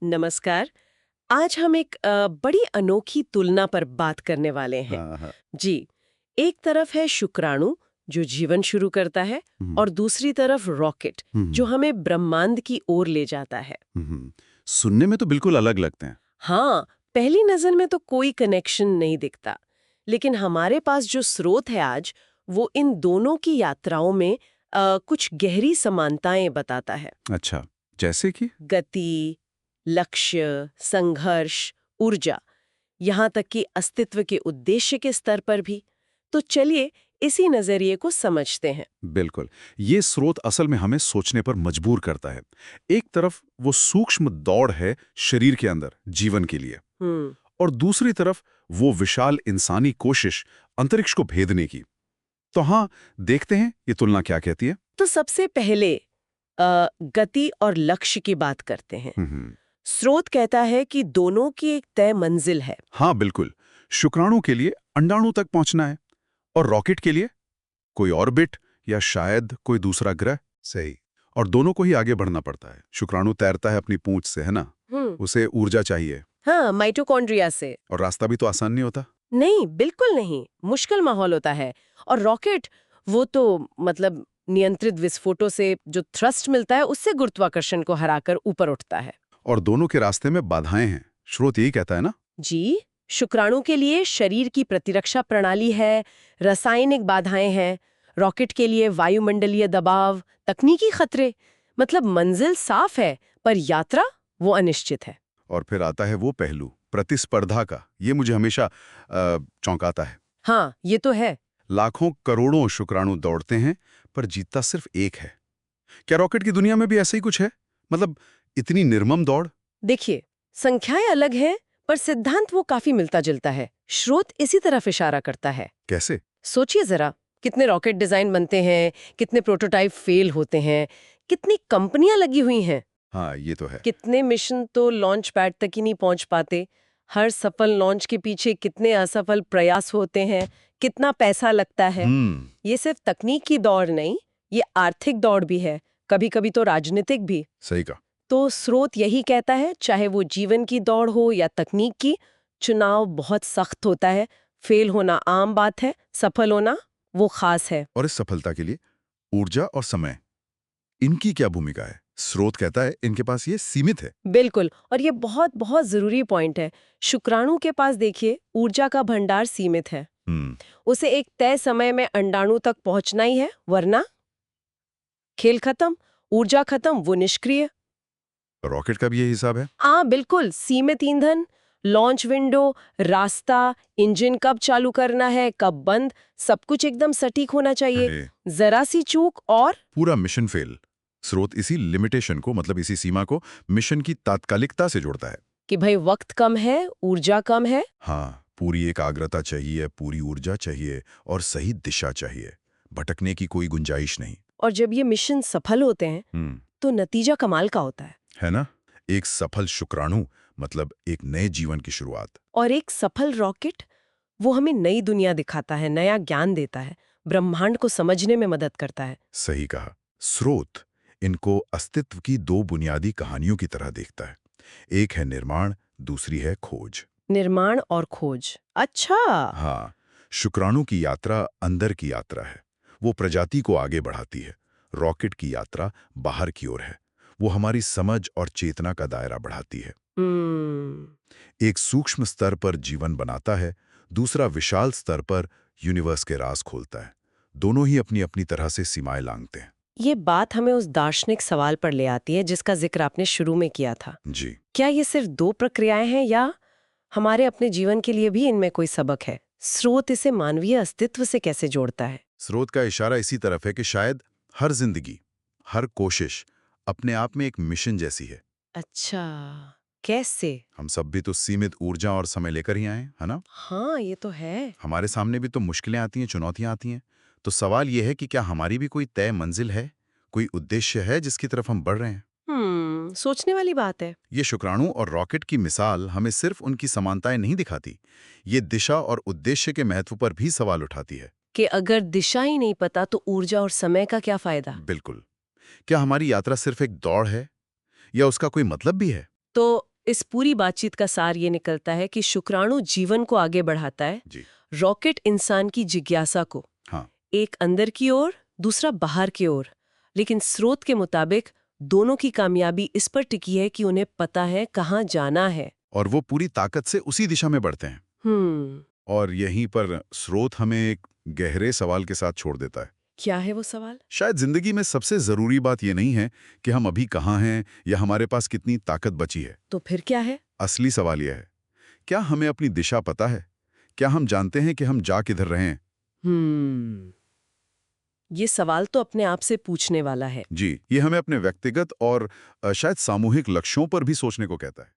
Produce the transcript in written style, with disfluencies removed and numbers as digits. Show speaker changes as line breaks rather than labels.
नमस्कार। आज हम एक बड़ी अनोखी तुलना पर बात करने वाले हैं।
हाँ, हाँ।
जी, एक तरफ है शुक्राणु जो जीवन शुरू करता है
हुँ,
और दूसरी तरफ रॉकेट जो
हुँ,
हमें ब्रह्मांड की ओर ले जाता है।
हुँ। सुनने में तो बिल्कुल अलग लगते हैं।
हाँ, पहली नजर में तो कोई कनेक्शन नहीं दिखता, लेकिन हमारे पास जो स्रोत है आज, वो इन दोनों की यात्राओं में कुछ गहरी समानताएं बताता है।
अच्छा, जैसे कि?
गति, लक्ष्य, संघर्ष, ऊर्जा, यहाँ तक कि अस्तित्व के उद्देश्य के स्तर पर भी। तो चलिए इसी नजरिए को समझते हैं।
बिल्कुल। ये स्रोत असल में हमें सोचने पर मजबूर करता है। एक तरफ वो सूक्ष्म दौड़ है शरीर के अंदर, जीवन के लिए,
हम्म
और दूसरी तरफ वो विशाल इंसानी कोशिश अंतरिक्ष को भेदने की। तो हाँ, देखते हैं ये तुलना क्या कहती है।
तो सबसे पहले गति और लक्ष्य की बात करते हैं।
हुँ।
स्रोत कहता है कि दोनों की एक तय मंजिल है।
हाँ, बिल्कुल। शुक्राणु के लिए अंडाणु तक पहुंचना है और रॉकेट के लिए कोई ऑर्बिट या शायद कोई दूसरा ग्रह। सही। और दोनों को ही आगे बढ़ना पड़ता है। शुक्राणु तैरता है अपनी पूंछ से, है ना?
हम्म
उसे ऊर्जा चाहिए
हाँ, माइटोकॉन्ड्रिया से।
और रास्ता भी तो आसान नहीं होता।
नहीं, बिल्कुल नहीं, मुश्किल माहौल होता है। और रॉकेट, वो तो मतलब नियंत्रित विस्फोटों से जो थ्रस्ट मिलता है उससे गुरुत्वाकर्षण को हराकर ऊपर उठता है।
और दोनों के रास्ते में बाधाएं हैं। स्रोत यही कहता है ना?
जी, शुक्राणु के लिए शरीर की प्रतिरक्षा प्रणाली है, रासायनिक बाधाएं हैं, रॉकेट के लिए वायुमंडलीय दबाव, तकनीकी खतरे। मतलब मंजिल साफ है, पर यात्रा वो अनिश्चित है।
और फिर आता है वो पहलू, प्रतिस्पर्धा का। ये मुझे हमेशा चौंकाता है।
हाँ, ये तो है।
लाखों करोड़ों शुक्राणु दौड़ते हैं, पर जीतता सिर्फ एक है। क्या रॉकेट की दुनिया में भी ऐसा ही कुछ है? मतलब इतनी निर्मम दौड़?
देखिए, संख्याएं अलग हैं, पर सिद्धांत वो काफी मिलता जुलता है। स्रोत इसी तरफ इशारा करता है।
कैसे?
सोचिए जरा, कितने रॉकेट डिजाइन बनते हैं, कितने प्रोटोटाइप फेल होते हैं, कितनी कंपनियां लगी हुई हैं।
हाँ, ये तो है।
कितने मिशन तो लॉन्च पैड तक ही नहीं पहुंच पाते। हर सफल लॉन्च के पीछे कितने असफल प्रयास होते हैं, कितना पैसा लगता है।
हम्म।
ये सिर्फ तकनीक की दौड़ नहीं, ये आर्थिक दौड़ भी है, कभी कभी तो राजनीतिक भी।
सही कहा।
तो स्रोत यही कहता है, चाहे वो जीवन की दौड़ हो या तकनीक की, चुनाव बहुत सख्त होता है। फेल होना आम बात है, सफल होना वो खास है।
और इस सफलता के लिए ऊर्जा और समय, इनकी क्या भूमिका है? स्रोत कहता है इनके पास ये सीमित है।
बिल्कुल, और ये बहुत बहुत जरूरी पॉइंट है। शुक्राणु के पास देखिए, ऊर्जा का भंडार सीमित है।
हम्म।
उसे एक तय समय में अंडाणु तक पहुंचना ही है, वरना खेल खत्म, ऊर्जा खत्म, वो निष्क्रिय।
रॉकेट का भी यही हिसाब है।
बिल्कुल, सीमित ईंधन, लॉन्च विंडो, रास्ता, इंजन कब चालू करना है, कब बंद, सब कुछ एकदम सटीक होना चाहिए।
अरे,
जरा सी चूक और
पूरा मिशन फेल। स्रोत इसी लिमिटेशन को, मतलब इसी सीमा को, मिशन की तात्कालिकता से जोड़ता है।
कि भाई वक्त कम है, ऊर्जा कम है।
हाँ, पूरी एकाग्रता चाहिए, पूरी ऊर्जा चाहिए और सही दिशा चाहिए। भटकने की कोई गुंजाइश नहीं।
और जब ये मिशन सफल होते हैं, तो नतीजा कमाल का होता है।
है ना? एक सफल शुक्राणु मतलब एक नए जीवन की शुरुआत।
और एक सफल रॉकेट, वो हमें नई दुनिया दिखाता है, नया ज्ञान देता है, ब्रह्मांड को समझने में मदद करता है।
सही कहा। स्रोत इनको अस्तित्व की दो बुनियादी कहानियों की तरह देखता है। एक है निर्माण, दूसरी है खोज।
निर्माण और खोज, अच्छा।
हाँ, शुक्राणु की यात्रा अंदर की यात्रा है। वो प्रजाति को आगे बढ़ाती है। रॉकेट की यात्रा बाहर की ओर है। वो हमारी समझ और चेतना का दायरा बढ़ाती है।
हम्म
एक सूक्ष्म स्तर पर जीवन बनाता है, दूसरा विशाल स्तर पर यूनिवर्स के राज खोलता है। दोनों ही अपनी अपनी तरह से सीमाएं लांघते हैं।
ये बात हमें उस दार्शनिक सवाल पर ले आती है जिसका जिक्र आपने शुरू में किया था।
जी।
क्या ये सिर्फ दो प्रक्रियाएं हैं, या हमारे अपने जीवन के लिए भी इनमें कोई सबक है? स्रोत इसे मानवीय अस्तित्व से कैसे जोड़ता है?
स्रोत का इशारा इसी तरफ है कि शायद हर जिंदगी, हर कोशिश अपने आप में एक मिशन जैसी है।
अच्छा, कैसे?
हम सब भी तो सीमित ऊर्जा और समय लेकर ही आए हैं, है ना?
हाँ, ये तो है।
हमारे सामने भी तो मुश्किलें आती हैं, चुनौतियां आती हैं। तो सवाल यह है कि क्या हमारी भी कोई तय मंजिल है, कोई उद्देश्य है जिसकी तरफ हम बढ़ रहे हैं?
सोचने वाली बात है।
ये शुक्राणु और रॉकेट की मिसाल हमें सिर्फ उनकी समानताएं नहीं दिखाती, ये दिशा और उद्देश्य के महत्व पर भी सवाल उठाती है।
कि अगर दिशा ही नहीं पता तो ऊर्जा और समय का क्या फायदा?
बिल्कुल। क्या हमारी यात्रा सिर्फ एक दौड़ है या उसका कोई मतलब भी है?
तो इस पूरी बातचीत का सार ये निकलता है कि शुक्राणु जीवन को आगे बढ़ाता है,
जी।
रॉकेट इंसान की जिज्ञासा को,
हाँ।
एक अंदर की ओर, दूसरा बाहर की ओर। लेकिन स्रोत के मुताबिक दोनों की कामयाबी इस पर टिकी है कि उन्हें पता है कहाँ जाना है।
और वो पूरी ताकत से उसी दिशा में बढ़ते हैं। और यहीं पर स्रोत हमें एक गहरे सवाल के साथ छोड़ देता है।
क्या है वो सवाल?
शायद जिंदगी में सबसे जरूरी बात यह नहीं है कि हम अभी कहाँ हैं या हमारे पास कितनी ताकत बची है।
तो फिर क्या है?
असली सवाल यह है, क्या हमें अपनी दिशा पता है? क्या हम जानते हैं कि हम जा किधर रहे हैं?
ये सवाल तो अपने आप से पूछने वाला है।
जी, ये हमें अपने व्यक्तिगत और शायद सामूहिक लक्ष्यों पर भी सोचने को कहता है।